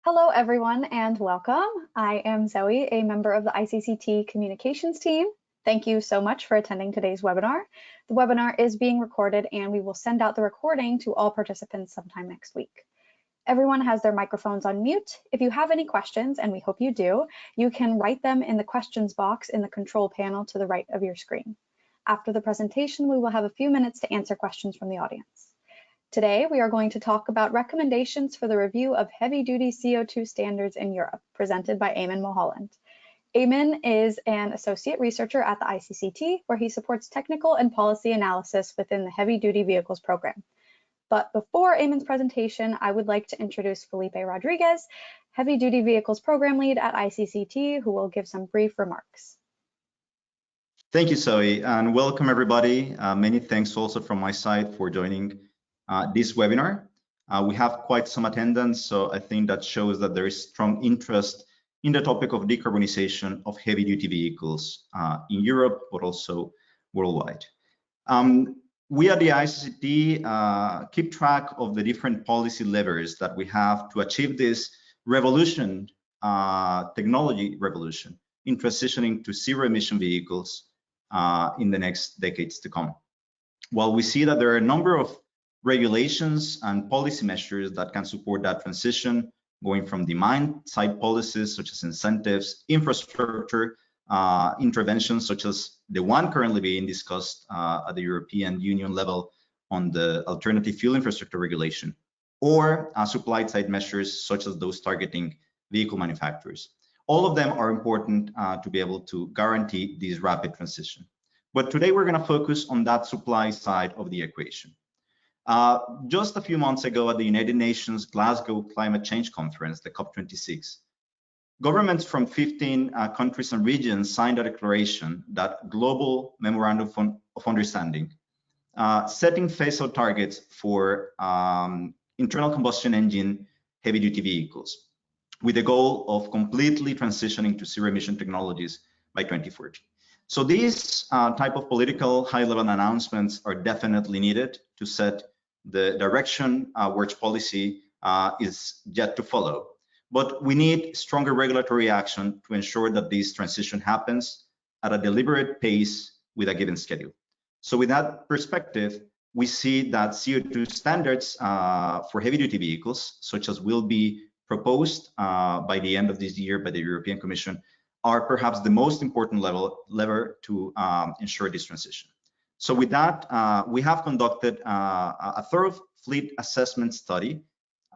Hello, everyone, and welcome. I am Zoe, a member of the ICCT communications team. Thank you so much for attending today's webinar. The webinar is being recorded, and we will send out the recording to all participants sometime next week. Everyone has their microphones on mute. If you have any questions, and we hope you do, you can write them in the questions box in the control panel to the right of your screen. After the presentation, we will have a few minutes to answer questions from the audience. Today, we are going to talk about recommendations for the review of heavy-duty CO2 standards in Europe, presented by Eamon Mulholland. Eamon is an associate researcher at the ICCT, where he supports technical and policy analysis within the heavy-duty vehicles program. But before Eamon's presentation, I would like to introduce Felipe Rodriguez, heavy-duty vehicles program lead at ICCT, who will give some brief remarks. Thank you, Zoe, and welcome everybody. Many thanks also from my side for joining this webinar. We have quite some attendance, so I think that shows that there is strong interest in the topic of decarbonization of heavy-duty vehicles in Europe, but also worldwide. We at the ICCT keep track of the different policy levers that we have to achieve this revolution, technology revolution, in transitioning to zero-emission vehicles in the next decades to come. While we see that there are a number of regulations and policy measures that can support that transition, going from demand-side policies such as incentives, infrastructure, interventions such as the one currently being discussed at the European Union level on the alternative fuel infrastructure regulation, or supply-side measures such as those targeting vehicle manufacturers. All of them are important to be able to guarantee this rapid transition. But today we're going to focus on that supply side of the equation. Just a few months ago at the United Nations Glasgow Climate Change Conference, the COP26, governments from 15 countries and regions signed a declaration, that global memorandum of understanding, setting phase-out targets for internal combustion engine heavy-duty vehicles, with the goal of completely transitioning to zero-emission technologies by 2040. So these type of political high-level announcements are definitely needed to set the direction which policy is yet to follow. But we need stronger regulatory action to ensure that this transition happens at a deliberate pace with a given schedule. So with that perspective, we see that CO2 standards for heavy-duty vehicles, such as will be proposed by the end of this year by the European Commission, are perhaps the most important lever to ensure this transition. So with that, we have conducted a thorough fleet assessment study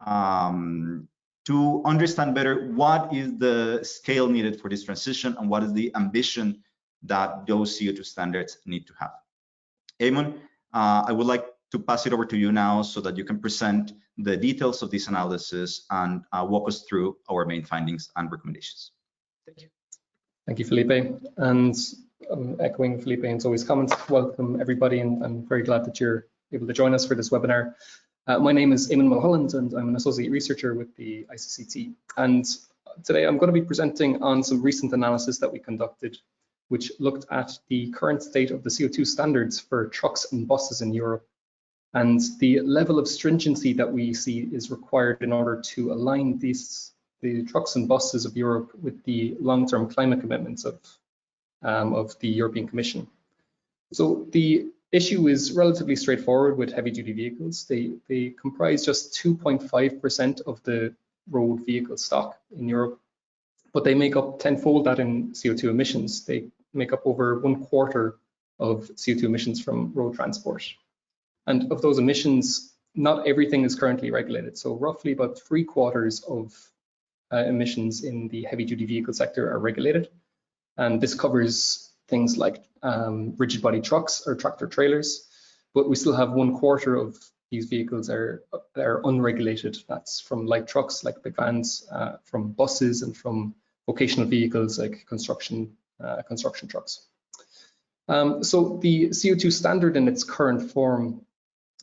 to understand better what is the scale needed for this transition and what is the ambition that those CO2 standards need to have. Eamon, I would like to pass it over to you now so that you can present the details of this analysis and walk us through our main findings and recommendations. Thank you. Thank you, Felipe. And echoing Felipe and Zoe's comments, welcome everybody, and I'm very glad that you're able to join us for this webinar. My name is Eamon Mulholland, and I'm an associate researcher with the ICCT. And today I'm going to be presenting on some recent analysis that we conducted, which looked at the current state of the CO2 standards for trucks and buses in Europe, and the level of stringency that we see is required in order to align the trucks and buses of Europe with the long-term climate commitments of the European Commission. So the issue is relatively straightforward with heavy-duty vehicles. They comprise just 2.5% of the road vehicle stock in Europe, but they make up tenfold that in CO2 emissions. They make up over 1/4 of CO2 emissions from road transport. And of those emissions, not everything is currently regulated. So roughly about 3/4 of emissions in the heavy-duty vehicle sector are regulated. And this covers things like rigid body trucks or tractor trailers, but we still have 1/4 of these vehicles are unregulated. That's from light trucks like big vans, from buses, and from vocational vehicles like construction trucks. So the CO2 standard in its current form,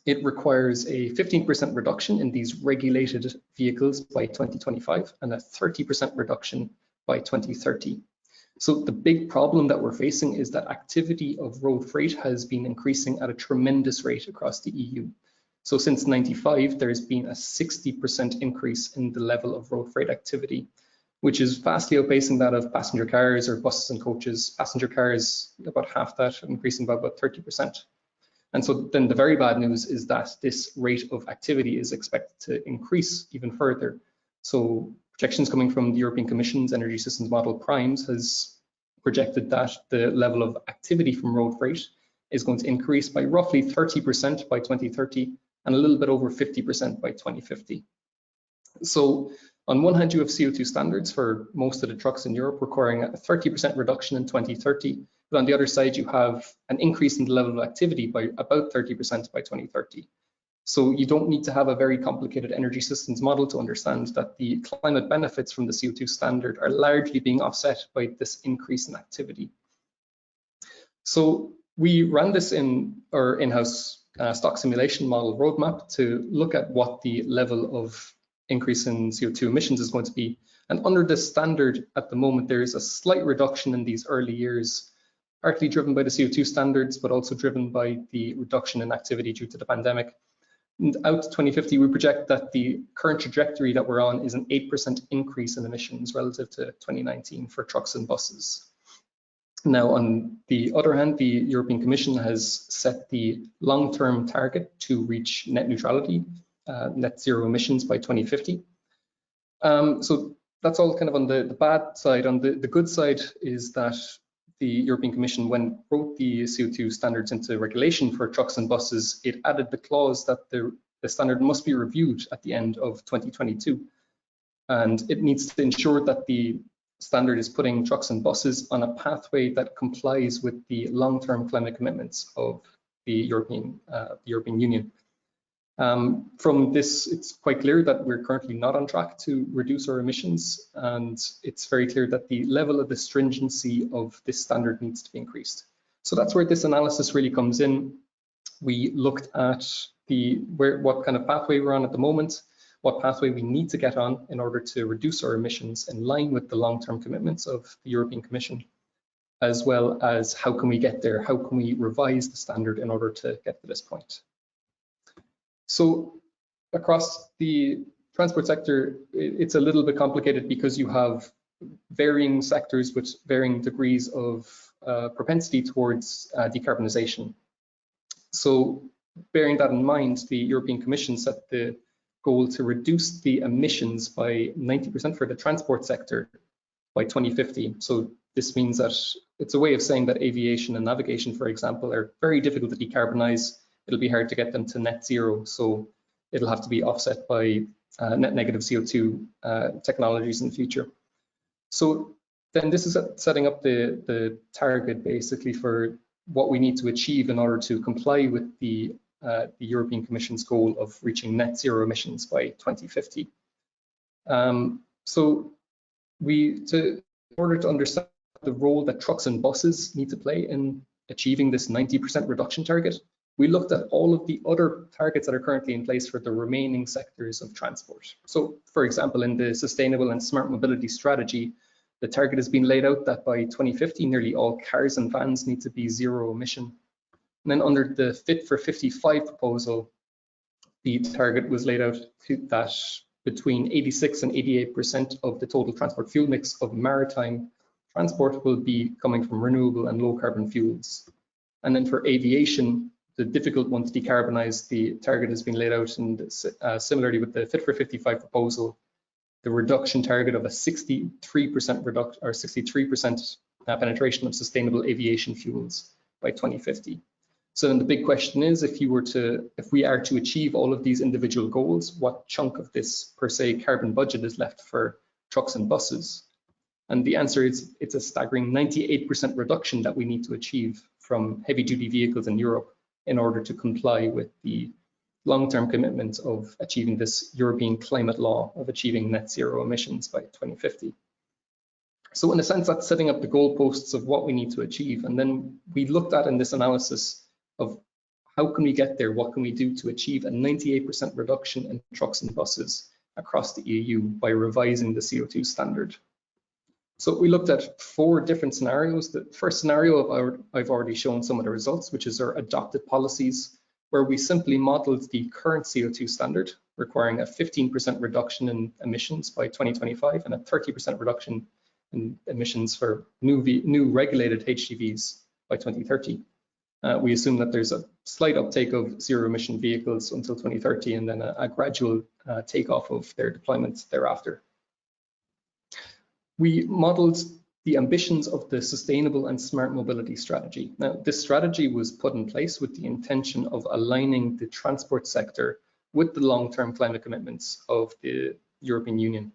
it requires a 15% reduction in these regulated vehicles by 2025 and a 30% reduction by 2030. So the big problem that we're facing is that activity of road freight has been increasing at a tremendous rate across the EU. So since '95, there's been a 60% increase in the level of road freight activity, which is vastly outpacing that of passenger cars or buses and coaches. Passenger cars, about half that, increasing by about 30%. And so then the very bad news is that this rate of activity is expected to increase even further. So projections coming from the European Commission's Energy Systems Model Primes has projected that the level of activity from road freight is going to increase by roughly 30% by 2030 and a little bit over 50% by 2050. So on one hand, you have CO2 standards for most of the trucks in Europe requiring a 30% reduction in 2030. But on the other side, you have an increase in the level of activity by about 30% by 2030. So you don't need to have a very complicated energy systems model to understand that the climate benefits from the CO2 standard are largely being offset by this increase in activity. So we ran this in our in-house stock simulation model roadmap to look at what the level of increase in CO2 emissions is going to be. And under this standard at the moment, there is a slight reduction in these early years, partly driven by the CO2 standards, but also driven by the reduction in activity due to the pandemic. And out to 2050, we project that the current trajectory that we're on is an 8% increase in emissions relative to 2019 for trucks and buses. Now, on the other hand, the European Commission has set the long-term target to reach net neutrality, net zero emissions by 2050. So that's all kind of on the bad side. On the good side is that the European Commission, when it wrote the CO2 standards into regulation for trucks and buses, it added the clause that the standard must be reviewed at the end of 2022. And it needs to ensure that the standard is putting trucks and buses on a pathway that complies with the long-term climate commitments of the European Union. From this, it's quite clear that we're currently not on track to reduce our emissions, and it's very clear that the level of the stringency of this standard needs to be increased. So that's where this analysis really comes in. We looked at what kind of pathway we're on at the moment, what pathway we need to get on in order to reduce our emissions in line with the long-term commitments of the European Commission, as well as how can we get there, how can we revise the standard in order to get to this point. So across the transport sector, it's a little bit complicated because you have varying sectors with varying degrees of propensity towards decarbonization. So bearing that in mind, the European Commission set the goal to reduce the emissions by 90% for the transport sector by 2050. So this means that it's a way of saying that aviation and navigation, for example, are very difficult to decarbonize. It'll be hard to get them to net zero, so it'll have to be offset by net negative CO2 technologies in the future. So then this is setting up the target basically for what we need to achieve in order to comply with the European Commission's goal of reaching net zero emissions by 2050. So in order to understand the role that trucks and buses need to play in achieving this 90% reduction target, we looked at all of the other targets that are currently in place for the remaining sectors of transport. So, for example, in the Sustainable and Smart Mobility Strategy, the target has been laid out that by 2050, nearly all cars and vans need to be zero emission. And then under the Fit for 55 proposal, the target was laid out that between 86 and 88% of the total transport fuel mix of maritime transport will be coming from renewable and low carbon fuels. And then for aviation, the difficult one to decarbonize, the target has been laid out, and similarly with the Fit for 55 proposal, the reduction target of a 63% reduction or 63% penetration of sustainable aviation fuels by 2050. So then the big question is, if we are to achieve all of these individual goals, what chunk of this per se carbon budget is left for trucks and buses? And the answer is it's a staggering 98% reduction that we need to achieve from heavy duty vehicles in Europe in order to comply with the long-term commitment of achieving this European climate law of achieving net zero emissions by 2050. So in a sense, that's setting up the goalposts of what we need to achieve. And then we looked at in this analysis of how can we get there, what can we do to achieve a 98% reduction in trucks and buses across the EU by revising the CO2 standard. So we looked at 4 different scenarios. The first scenario, I've already shown some of the results, which is our adopted policies, where we simply modeled the current CO2 standard, requiring a 15% reduction in emissions by 2025 and a 30% reduction in emissions for new regulated HGVs by 2030. We assume that there's a slight uptake of zero emission vehicles until 2030 and then a gradual takeoff of their deployment thereafter. We modeled the ambitions of the Sustainable and Smart Mobility Strategy. Now, this strategy was put in place with the intention of aligning the transport sector with the long-term climate commitments of the European Union.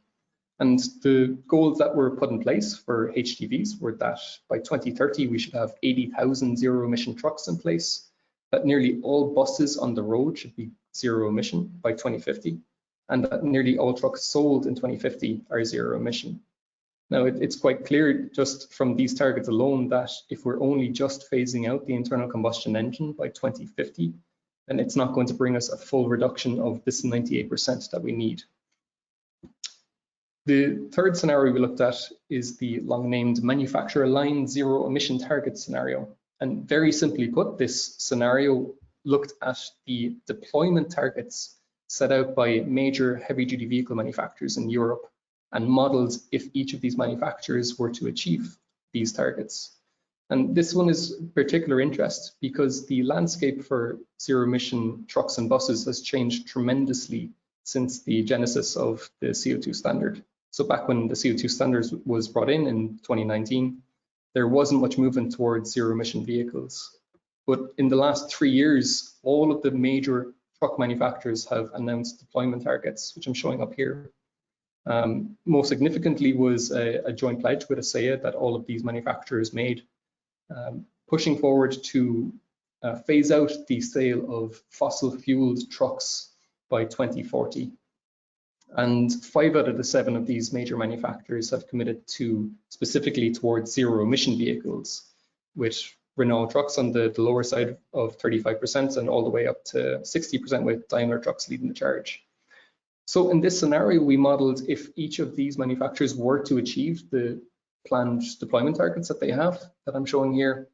And the goals that were put in place for HGVs were that by 2030, we should have 80,000 zero emission trucks in place, that nearly all buses on the road should be zero emission by 2050, and that nearly all trucks sold in 2050 are zero emission. Now, it's quite clear just from these targets alone that if we're only just phasing out the internal combustion engine by 2050, then it's not going to bring us a full reduction of this 98% that we need. The third scenario we looked at is the long-named manufacturer line zero emission target scenario. And very simply put, this scenario looked at the deployment targets set out by major heavy-duty vehicle manufacturers in Europe and modeled if each of these manufacturers were to achieve these targets. And this one is of particular interest because the landscape for zero emission trucks and buses has changed tremendously since the genesis of the CO2 standard. So back when the CO2 standard was brought in 2019, there wasn't much movement towards zero emission vehicles. But in the last 3 years, all of the major truck manufacturers have announced deployment targets, which I'm showing up here. Most significantly was a joint pledge with ASEA that all of these manufacturers made, pushing forward to phase out the sale of fossil fueled trucks by 2040. And 5 out of the 7 of these major manufacturers have committed to specifically towards zero emission vehicles, with Renault trucks on the lower side of 35% and all the way up to 60% with Daimler trucks leading the charge. So in this scenario, we modeled if each of these manufacturers were to achieve the planned deployment targets that they have, that I'm showing here,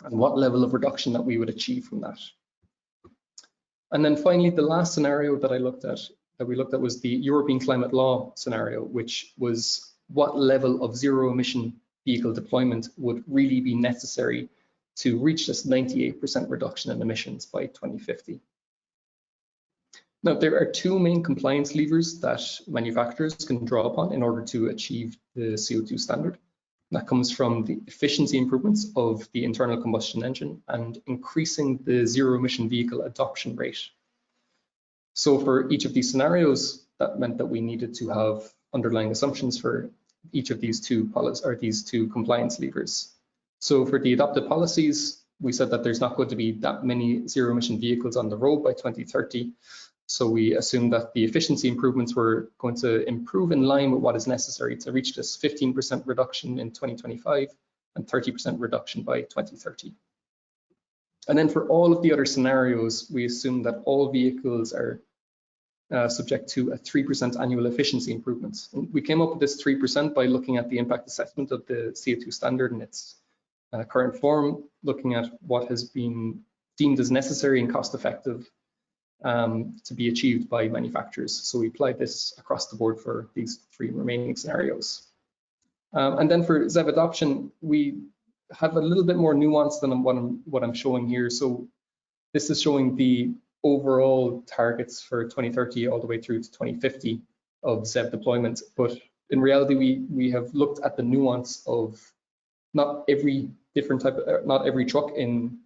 and what level of reduction that we would achieve from that. And then finally, the last scenario that we looked at was the European climate law scenario, which was what level of zero emission vehicle deployment would really be necessary to reach this 98% reduction in emissions by 2050. Now, there are 2 main compliance levers that manufacturers can draw upon in order to achieve the CO2 standard. That comes from the efficiency improvements of the internal combustion engine and increasing the zero emission vehicle adoption rate. So for each of these scenarios, that meant that we needed to have underlying assumptions for each of these two compliance levers. So for the adopted policies, we said that there's not going to be that many zero emission vehicles on the road by 2030. So we assumed that the efficiency improvements were going to improve in line with what is necessary to reach this 15% reduction in 2025 and 30% reduction by 2030. And then for all of the other scenarios, we assume that all vehicles are subject to a 3% annual efficiency improvements. And we came up with this 3% by looking at the impact assessment of the CO2 standard in its current form, looking at what has been deemed as necessary and cost effective to be achieved by manufacturers. So we applied this across the board for these 3 remaining scenarios. And then for ZEV adoption, we have a little bit more nuance than what I'm showing here. So this is showing the overall targets for 2030 all the way through to 2050 of ZEV deployment. But in reality, we have looked at the nuance of not every truck in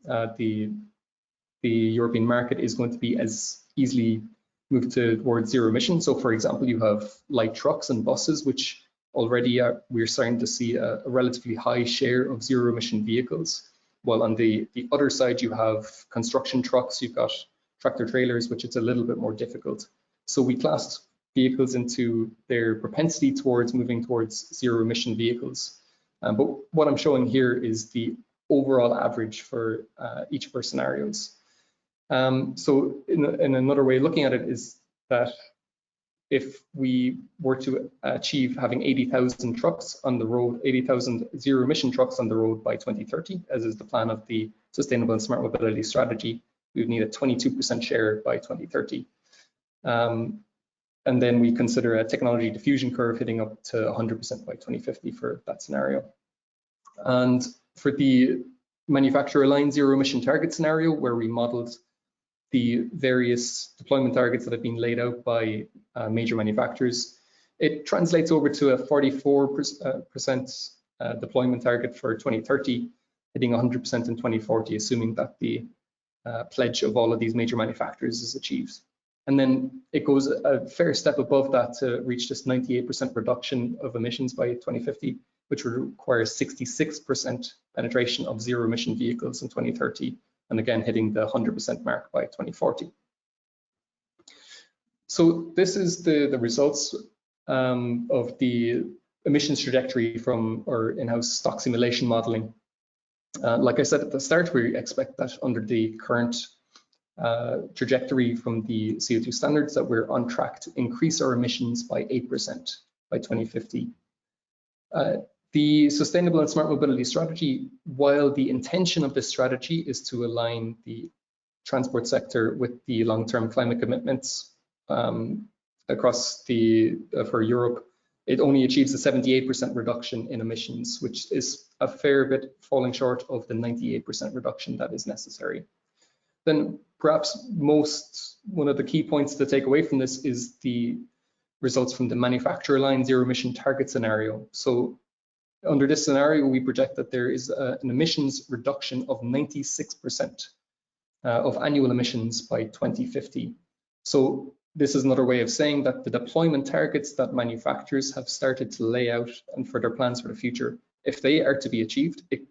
the European market is going to be as easily moved towards zero emission. So for example, you have light trucks and buses, which already we're starting to see a relatively high share of zero emission vehicles. While on the other side, you have construction trucks, you've got tractor trailers, which it's a little bit more difficult. So we classed vehicles into their propensity towards moving towards zero emission vehicles. But what I'm showing here is the overall average for each of our scenarios. So in another way of looking at it is that if we were to achieve having 80,000 trucks on the road, 80,000 zero emission trucks on the road by 2030, as is the plan of the Sustainable and Smart Mobility Strategy, we would need a 22% share by 2030. And then we consider a technology diffusion curve hitting up to 100% by 2050 for that scenario. And for the manufacturer aligned zero emission target scenario, where we modeled the various deployment targets that have been laid out by major manufacturers, it translates over to a 44% deployment target for 2030, hitting 100% in 2040, assuming that the pledge of all of these major manufacturers is achieved. And then it goes a fair step above that to reach this 98% reduction of emissions by 2050, which would require 66% penetration of zero emission vehicles in 2030, and again hitting the 100% mark by 2040. So this is the results of the emissions trajectory from our in-house stock simulation modeling. Like I said at the start, we expect that under the current trajectory from the CO2 standards that we're on track to increase our emissions by 8% by 2050. The sustainable and smart mobility strategy, while the intention of this strategy is to align the transport sector with the long-term climate commitments across for Europe, it only achieves a 78% reduction in emissions, which is a fair bit falling short of the 98% reduction that is necessary. Then perhaps one of the key points to take away from this is the results from the manufacturer line zero emission target scenario. So under this scenario, we project that there is an emissions reduction of 96% of annual emissions by 2050. So this is another way of saying that the deployment targets that manufacturers have started to lay out and for their plans for the future, if they are to be achieved, it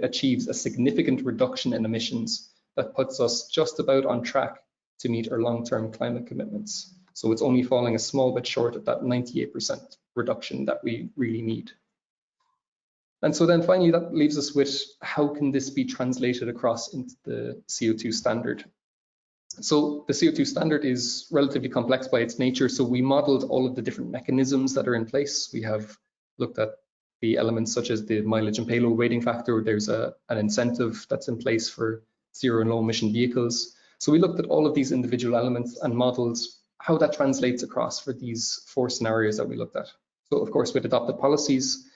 achieves a significant reduction in emissions that puts us just about on track to meet our long-term climate commitments. So it's only falling a small bit short of that 98% reduction that we really need. And so then finally, that leaves us with how can this be translated across into the CO2 standard? So the CO2 standard is relatively complex by its nature. So we modeled all of the different mechanisms that are in place. We have looked at the elements such as the mileage and payload weighting factor. There's an incentive that's in place for zero and low emission vehicles. So we looked at all of these individual elements and modeled how that translates across for these 4 scenarios that we looked at. So of course, with adopted policies,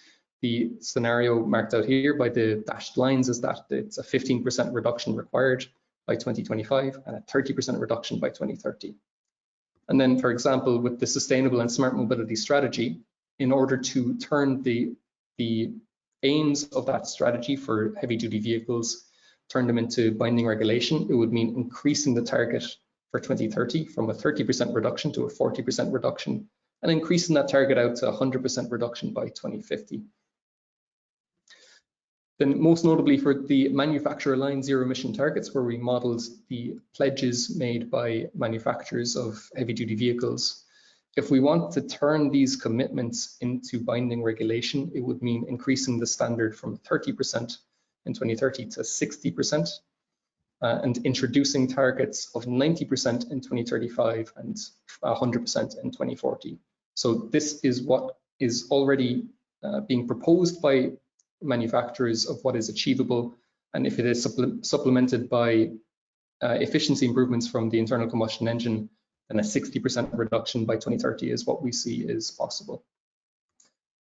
the scenario marked out here by the dashed lines is that it's a 15% reduction required by 2025 and a 30% reduction by 2030. And then, for example, with the sustainable and smart mobility strategy, in order to turn the aims of that strategy for heavy duty vehicles, turn them into binding regulation, it would mean increasing the target for 2030 from a 30% reduction to a 40% reduction, and increasing that target out to 100% reduction by 2050. Then most notably for the manufacturer line zero emission targets, where we modeled the pledges made by manufacturers of heavy duty vehicles. If we want to turn these commitments into binding regulation, it would mean increasing the standard from 30% in 2030 to 60%, and introducing targets of 90% in 2035 and 100% in 2040. So this is what is already being proposed by manufacturers of what is achievable, and if it is supplemented by efficiency improvements from the internal combustion engine, then a 60% reduction by 2030 is what we see is possible.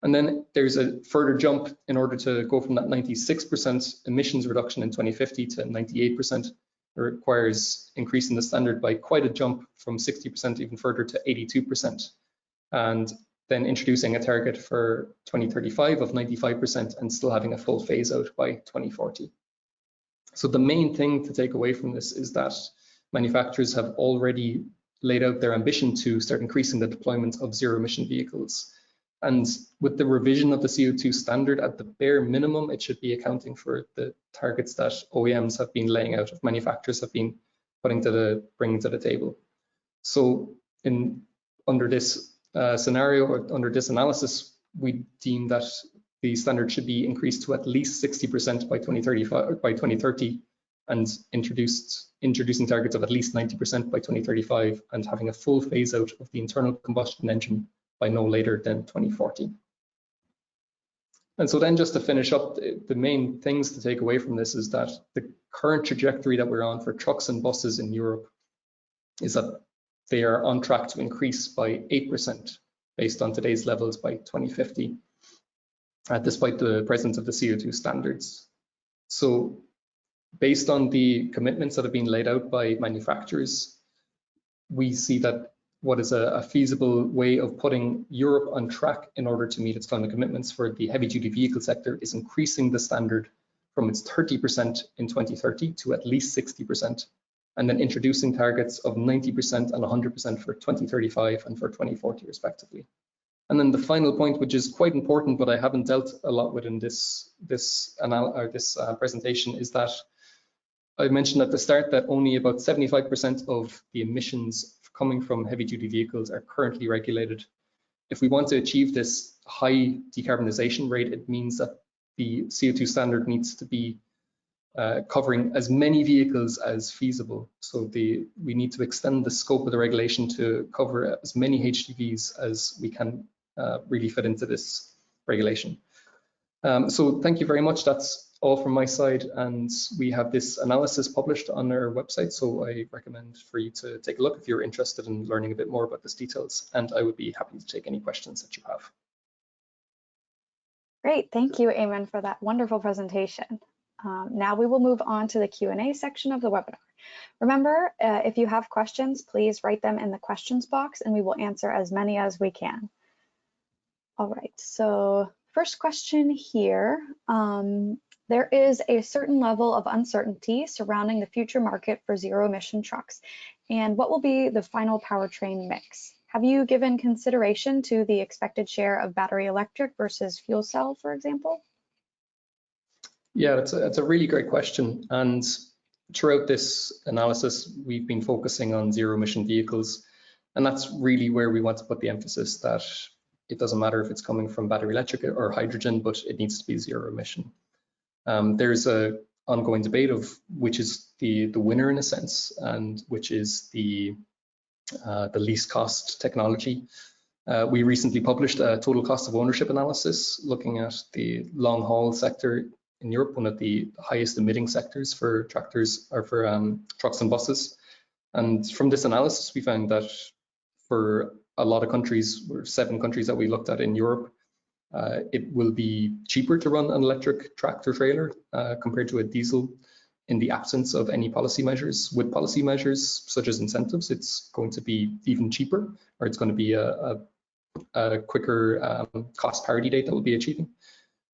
And then there's a further jump in order to go from that 96% emissions reduction in 2050 to 98%. It requires increasing the standard by quite a jump from 60% even further to 82%. And then introducing a target for 2035 of 95% and still having a full phase out by 2040. So the main thing to take away from this is that manufacturers have already laid out their ambition to start increasing the deployment of zero emission vehicles. And with the revision of the CO2 standard at the bare minimum, it should be accounting for the targets that OEMs have been laying out, manufacturers have been bringing to the table. So under this scenario, or under this analysis, we deem that the standard should be increased to at least 60% by 2030, and introducing targets of at least 90% by 2035, and having a full phase out of the internal combustion engine by no later than 2040. And so then just to finish up, the main things to take away from this is that the current trajectory that we're on for trucks and buses in Europe is that they are on track to increase by 8% based on today's levels by 2050, despite the presence of the CO2 standards. So based on the commitments that have been laid out by manufacturers, we see that what is a feasible way of putting Europe on track in order to meet its climate commitments for the heavy-duty vehicle sector is increasing the standard from its 30% in 2030 to at least 60%, and then introducing targets of 90% and 100% for 2035 and for 2040 respectively. And then the final point, which is quite important, but I haven't dealt a lot with in this presentation, is that I mentioned at the start that only about 75% of the emissions coming from heavy-duty vehicles are currently regulated. If we want to achieve this high decarbonization rate, it means that the CO2 standard needs to be covering as many vehicles as feasible. So we need to extend the scope of the regulation to cover as many HGVs as we can really fit into this regulation. So thank you very much. That's all from my side, and we have this analysis published on our website, so I recommend for you to take a look if you're interested in learning a bit more about these details, and I would be happy to take any questions that you have. Great, thank you, Eamon, for that wonderful presentation. Now we will move on to the Q&A section of the webinar. Remember, if you have questions, please write them in the questions box and we will answer as many as we can. All right, so first question here. There is a certain level of uncertainty surrounding the future market for zero-emission trucks and what will be the final powertrain mix. Have you given consideration to the expected share of battery electric versus fuel cell, for example? Yeah, that's a really great question. And throughout this analysis, we've been focusing on zero-emission vehicles. And that's really where we want to put the emphasis, that it doesn't matter if it's coming from battery electric or hydrogen, but it needs to be zero-emission. There's an ongoing debate of which is the winner in a sense, and which is the least cost technology. We recently published a total cost of ownership analysis looking at the long haul sector in Europe, one of the highest emitting sectors for tractors or for trucks and buses. And from this analysis, we found that for a lot of countries, 7 countries that we looked at in Europe, it will be cheaper to run an electric tractor trailer compared to a diesel in the absence of any policy measures. With policy measures such as incentives, it's going to be even cheaper, or it's going to be a quicker cost parity date that we'll be achieving.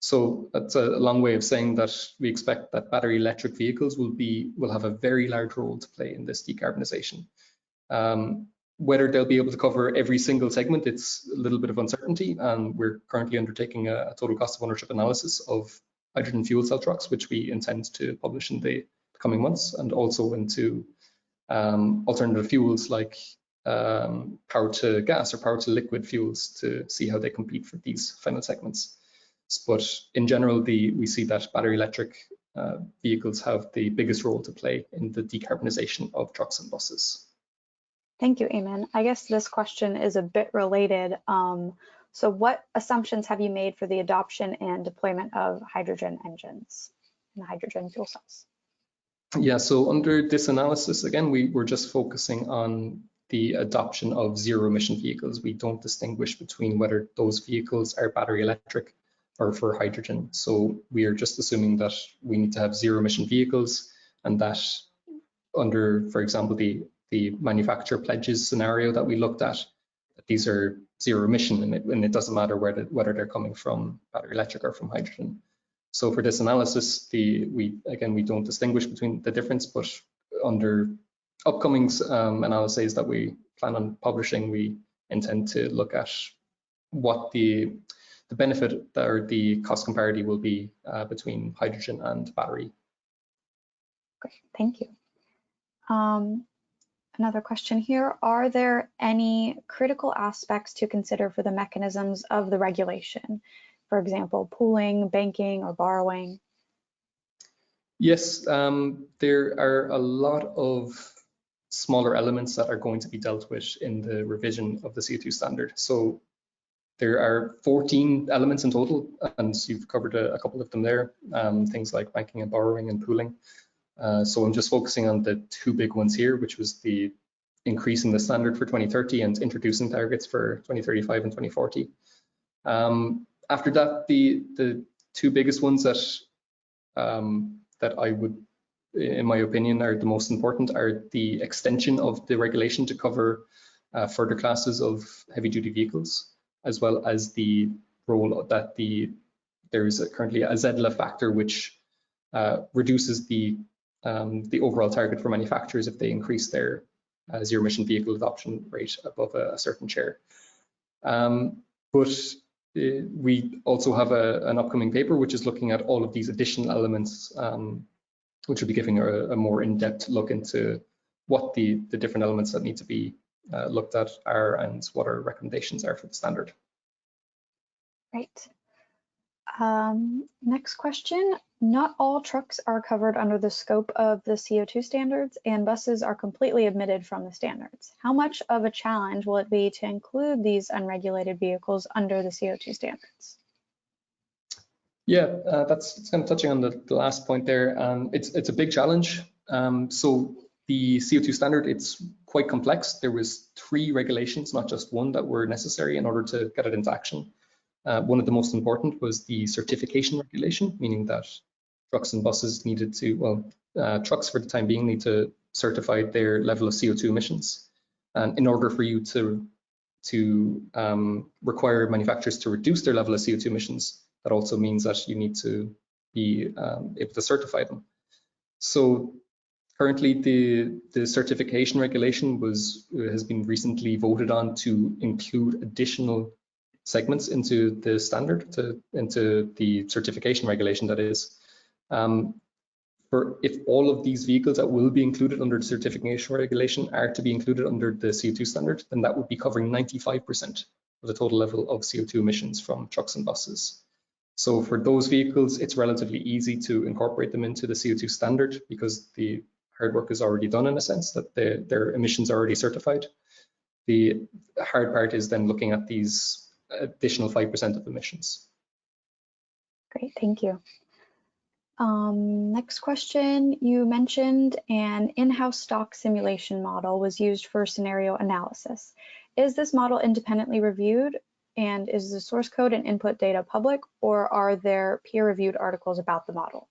So that's a long way of saying that we expect that battery electric vehicles will have a very large role to play in this decarbonization. Whether they'll be able to cover every single segment, it's a little bit of uncertainty, and we're currently undertaking a total cost of ownership analysis of hydrogen fuel cell trucks, which we intend to publish in the coming months, and also into alternative fuels like power to gas or power to liquid fuels to see how they compete for these final segments. But in general, we see that battery electric vehicles have the biggest role to play in the decarbonization of trucks and buses. Thank you, Eamon. I guess this question is a bit related. So what assumptions have you made for the adoption and deployment of hydrogen engines and hydrogen fuel cells? Yeah, so under this analysis, again, we're just focusing on the adoption of zero-emission vehicles. We don't distinguish between whether those vehicles are battery electric or for hydrogen. So we are just assuming that we need to have zero-emission vehicles, and that under, for example, the manufacturer pledges scenario that we looked at, that these are zero emission, and it doesn't matter whether they're coming from battery electric or from hydrogen. So for this analysis, we don't distinguish between the difference, but under upcoming analyses that we plan on publishing, we intend to look at what the benefit or the cost comparity will be between hydrogen and battery. Great, thank you. Another question here, are there any critical aspects to consider for the mechanisms of the regulation? For example, pooling, banking, or borrowing? Yes, there are a lot of smaller elements that are going to be dealt with in the revision of the CO2 standard. So There are 14 elements in total, and you've covered a couple of them there, things like banking and borrowing and pooling. So I'm just focusing on the two big ones here, which was the increasing the standard for 2030 and introducing targets for 2035 and 2040. After that, the two biggest ones that I would, in my opinion, are the most important are the extension of the regulation to cover further classes of heavy-duty vehicles, as well as the role that there's currently a ZLA factor which reduces the overall target for manufacturers if they increase their zero-emission vehicle adoption rate above a certain share. But we also have an upcoming paper which is looking at all of these additional elements, which will be giving a more in-depth look into what the different elements that need to be looked at are and what our recommendations are for the standard. Great. Next question. Not all trucks are covered under the scope of the CO2 standards, and buses are completely omitted from the standards. How much of a challenge will it be to include these unregulated vehicles under the CO2 standards? Yeah, that's kind of touching on the last point there. It's a big challenge. So the CO2 standard, it's quite complex. There was 3 regulations, not just one, that were necessary in order to get it into action. One of the most important was the certification regulation, meaning that trucks and buses needed to, well, trucks for the time being need to certify their level of CO2 emissions. And in order for you to require manufacturers to reduce their level of CO2 emissions, that also means that you need to be able to certify them. So currently the certification regulation has been recently voted on to include additional segments into the standard, into the certification regulation, that is. If all of these vehicles that will be included under the certification regulation are to be included under the CO2 standard, then that would be covering 95% of the total level of CO2 emissions from trucks and buses. So for those vehicles, it's relatively easy to incorporate them into the CO2 standard because the hard work is already done in a sense that their emissions are already certified. The hard part is then looking at these additional 5% of emissions. Great, thank you. Next question, you mentioned an in-house stock simulation model was used for scenario analysis. Is this model independently reviewed, and is the source code and input data public, or are there peer-reviewed articles about the model?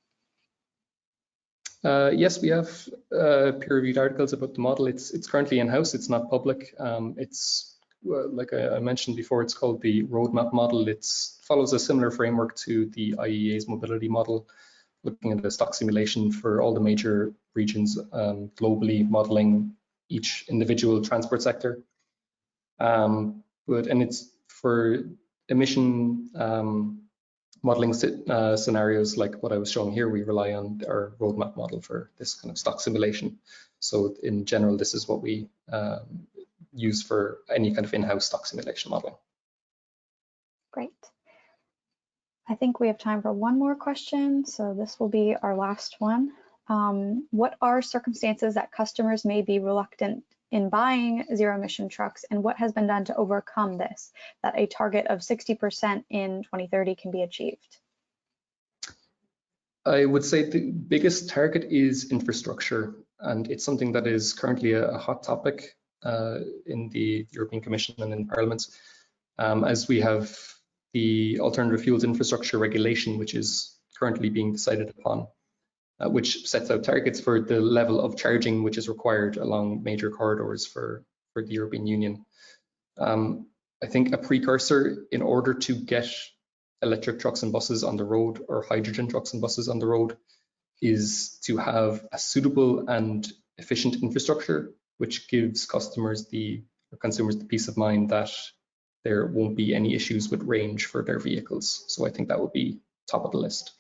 Yes, we have peer-reviewed articles about the model. It's currently in-house, it's not public. It's like I mentioned before, it's called the roadmap model. It follows a similar framework to the IEA's mobility model, looking at the stock simulation for all the major regions globally, modeling each individual transport sector. And it's for emission modeling scenarios like what I was showing here. We rely on our roadmap model for this kind of stock simulation. So in general, this is what we use for any kind of in-house stock simulation modeling. Great. I think we have time for one more question, so this will be our last one. What are circumstances that customers may be reluctant in buying zero-emission trucks, and what has been done to overcome this, that a target of 60% in 2030 can be achieved? I would say the biggest target is infrastructure, and it's something that is currently a hot topic in the European Commission and in Parliament, as we have the alternative fuels infrastructure regulation, which is currently being decided upon, which sets out targets for the level of charging which is required along major corridors for the European Union. I think a precursor in order to get electric trucks and buses on the road, or hydrogen trucks and buses on the road, is to have a suitable and efficient infrastructure, which gives consumers the peace of mind that there won't be any issues with range for their vehicles. So I think that would be top of the list.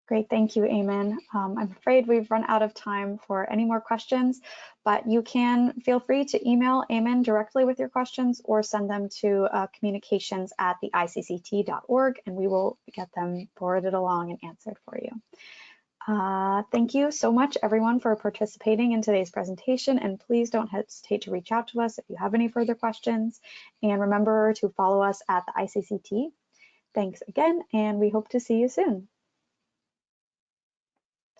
Great, thank you, Eamon. I'm afraid we've run out of time for any more questions, but you can feel free to email Eamon directly with your questions or send them to communications@theicct.org, and we will get them forwarded along and answered for you. Thank you so much, everyone, for participating in today's presentation, and please don't hesitate to reach out to us if you have any further questions, and remember to follow us at the ICCT. Thanks again, and we hope to see you soon.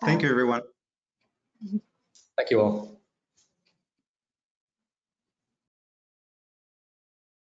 Thank you, everyone. Thank you all.